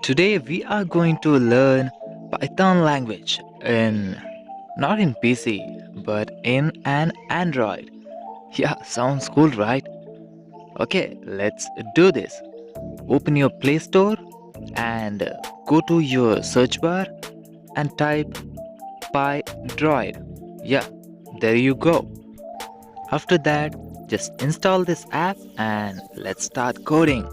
Today we are going to learn Python language in not in PC but in an Android. Yeah, sounds cool, right? Okay, let's do this. Open your Play Store and go to your search bar and type PyDroid. Yeah, there you go. After that, just install this app and let's start coding.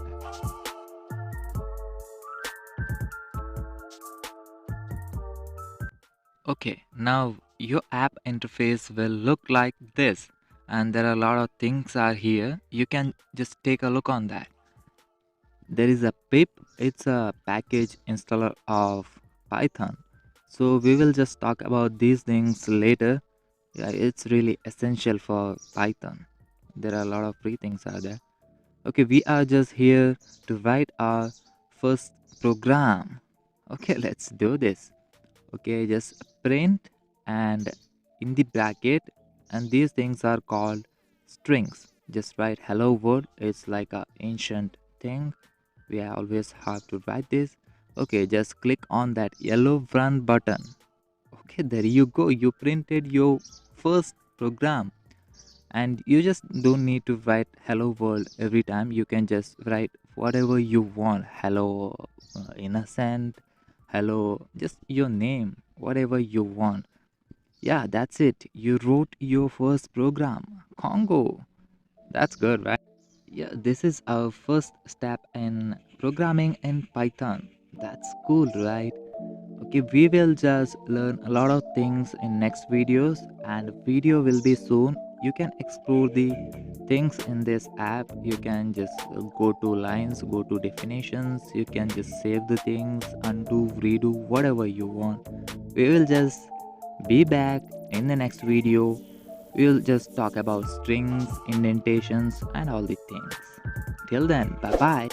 Okay, now your app interface will look like this, and there are a lot of things are here. You can just take a look on that. There is a pip, it's a package installer of Python. So we will just talk about these things later. Yeah, it's really essential for Python. There are a lot of free things are there. Okay, we are just here to write our first program. Okay, let's do this. Okay, just print and in the bracket, and these things are called strings. Just write hello world. It's like a ancient thing. We always have to write this. Okay, just click on that yellow run button. Okay, there you go, you printed your first program. And you just don't need to write hello world every time. You can just write whatever you want. Hello innocent, hello, just your name, whatever you want. Yeah, that's it, you wrote your first program. Congo, that's good, right? Yeah, this is our first step in programming in Python. That's cool, right? Okay, we will just learn a lot of things in next videos, and video will be soon. You can explore the things in this app. You can just go to lines, go to definitions. You can just save the things, undo, redo, whatever you want. We will just be back in the next video. We will just talk about strings, indentations, and all the things. Till then, bye bye.